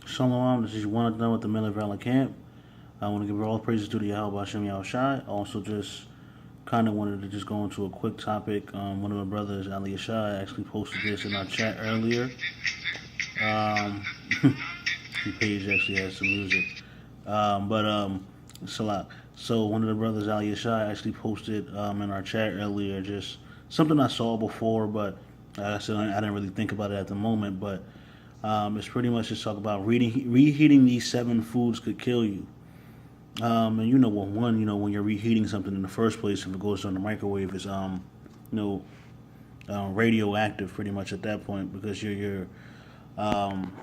Shalom, this is one done with the Miller Valley Camp. I want to give all praises to the Yahweh Hashem Yahushai. Also, just kind of wanted to just go into a quick topic. One of my brothers, Ali Yashai, actually posted this in our chat earlier. The page actually has some music. Salah. So one of the brothers, Ali Yashai, actually posted in our chat earlier just something I saw before, but like I said, I didn't really think about it at the moment, but it's pretty much just talk about reheating these 7 foods could kill you. And when you're reheating something in the first place, if it goes on the microwave, it's radioactive pretty much at that point because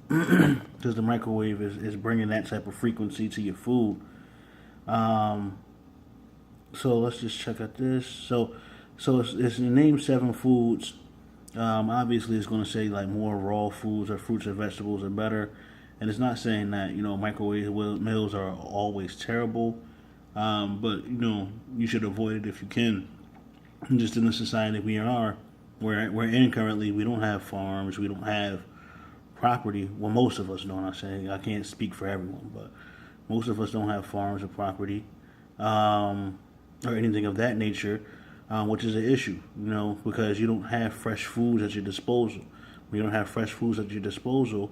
because the microwave is bringing that type of frequency to your food. So let's just check out this. So it's named 7 foods. Obviously, it's going to say like more raw foods or fruits or vegetables are better, and it's not saying that microwave meals are always terrible, but you should avoid it if you can. And just in the society we're in currently, we don't have farms, we don't have property. Well, most of us don't. I say I can't speak for everyone, but most of us don't have farms or property, or anything of that nature. Which is an issue, because you don't have fresh foods at your disposal. When you don't have fresh foods at your disposal,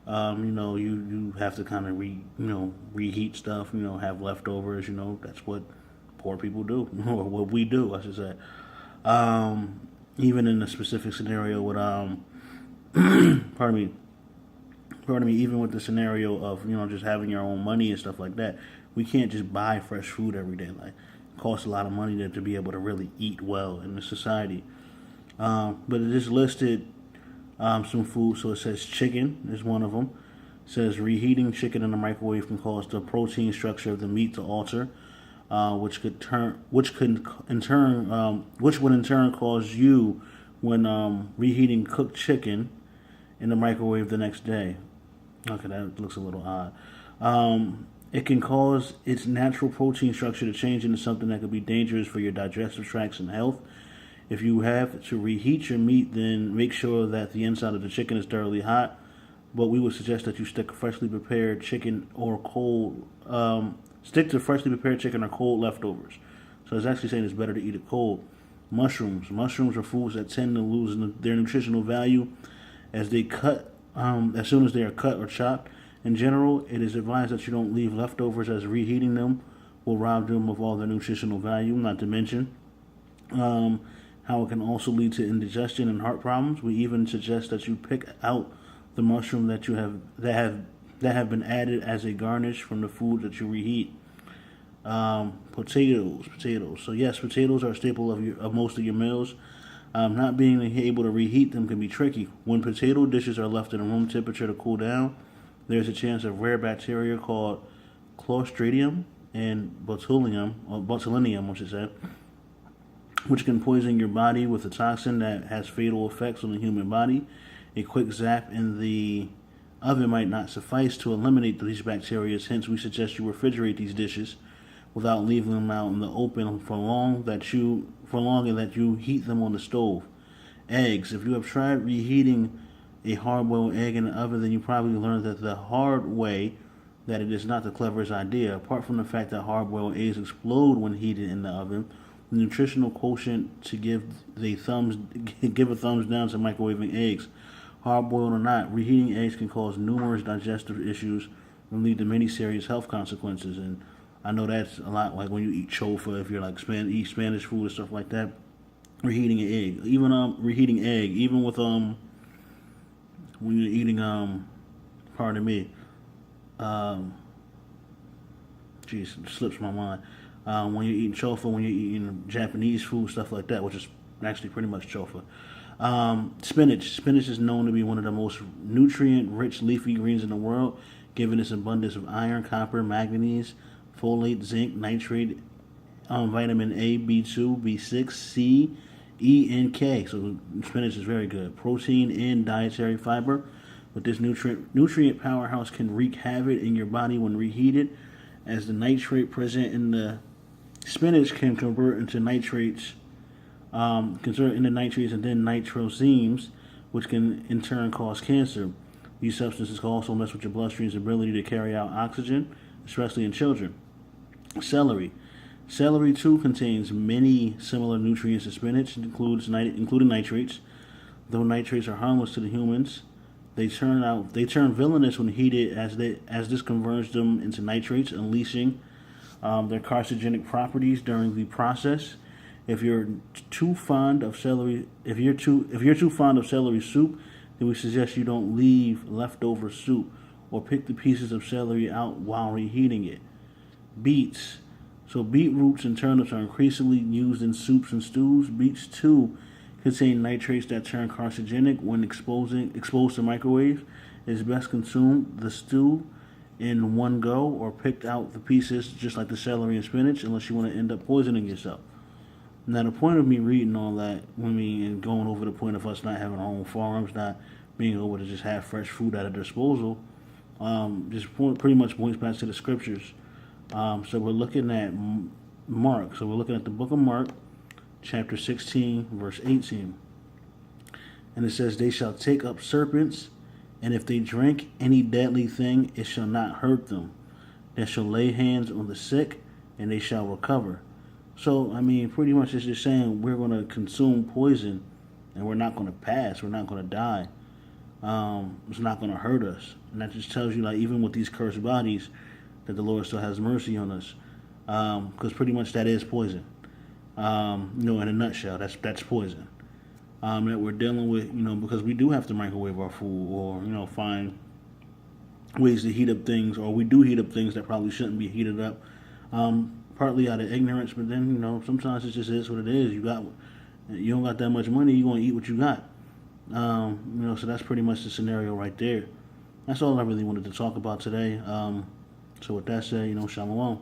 you have to kind of reheat stuff. Have leftovers. That's what poor people do, or what we do, I should say. Even in the specific scenario with pardon me, even with the scenario of just having your own money and stuff like that, we can't just buy fresh food every day. Like, it costs a lot of money to be able to really eat well in the society. But it just listed some food. So it says chicken is one of them. It says reheating chicken in the microwave can cause the protein structure of the meat to alter, which would in turn cause you when reheating cooked chicken in the microwave the next day. Okay, that looks a little odd. It can cause its natural protein structure to change into something that could be dangerous for your digestive tracts and health. If you have to reheat your meat, then make sure that the inside of the chicken is thoroughly hot. But we would suggest that you stick to freshly prepared chicken or cold leftovers. So it's actually saying it's better to eat it cold. Mushrooms are foods that tend to lose their nutritional value as soon as they are cut or chopped. In general, it is advised that you don't leave leftovers, as reheating them will rob them of all their nutritional value, not to mention how it can also lead to indigestion and heart problems. We even suggest that you pick out the mushroom that have been added as a garnish from the food that you reheat. Potatoes. So yes, potatoes are a staple of most of your meals. Not being able to reheat them can be tricky. When potato dishes are left in room temperature to cool down, there's a chance of rare bacteria called Clostridium and botulinum, I should say, which can poison your body with a toxin that has fatal effects on the human body. A quick zap in the oven might not suffice to eliminate these bacteria, hence we suggest you refrigerate these dishes without leaving them out in the open for long and that you heat them on the stove. Eggs. If you have tried reheating a hard-boiled egg in the oven, then you probably learned that the hard way that it is not the cleverest idea. Apart from the fact that hard-boiled eggs explode when heated in the oven, the nutritional quotient to give a thumbs down to microwaving eggs. Hard-boiled or not, reheating eggs can cause numerous digestive issues and lead to many serious health consequences. And I know that's a lot like when you eat chofa, if you're like eat Spanish food and stuff like that. Reheating an egg, even with when you're eating pardon me, it slips my mind. When you're eating chofa, when you're eating Japanese food, stuff like that, which is actually pretty much chofa. Spinach is known to be one of the most nutrient-rich leafy greens in the world, given its abundance of iron, copper, manganese, folate, zinc, nitrate, vitamin A, B2, B6, C, E, and K. So spinach is very good. Protein and dietary fiber. But this nutrient powerhouse can wreak havoc in your body when reheated, as the nitrate present in the spinach can convert into nitrates and then nitrosames, which can in turn cause cancer. These substances can also mess with your bloodstream's ability to carry out oxygen, especially in children. Celery. Celery too contains many similar nutrients to spinach, including nitrates. Though nitrates are harmless to the humans, they turn villainous when heated, as this converts them into nitrates, unleashing their carcinogenic properties during the process. If you're too fond of celery, if you're too fond of celery soup, then we suggest you don't leave leftover soup or pick the pieces of celery out while reheating it. Beets. So beetroots and turnips are increasingly used in soups and stews. Beets too contain nitrates that turn carcinogenic when exposed to microwaves. It is best consumed the stew in one go or picked out the pieces just like the celery and spinach, unless you want to end up poisoning yourself. Now, the point of me reading all that, and going over the point of us not having our own farms, not being able to just have fresh food at our disposal, pretty much points back to the scriptures. So we're looking at Mark. So we're looking at the book of Mark, chapter 16, verse 18. And it says, "They shall take up serpents, and if they drink any deadly thing, it shall not hurt them. They shall lay hands on the sick, and they shall recover." So, pretty much it's just saying we're going to consume poison, and we're not going to pass. We're not going to die. It's not going to hurt us. And that just tells you, like, even with these cursed bodies, that the Lord still has mercy on us. Because pretty much that is poison. In a nutshell, that's poison. That we're dealing with, because we do have to microwave our food or, find ways to heat up things, or we do heat up things that probably shouldn't be heated up. Partly out of ignorance, but then, sometimes it just is what it is. You don't got that much money, you're going to eat what you got. So that's pretty much the scenario right there. That's all I really wanted to talk about today. So with that said, shalom.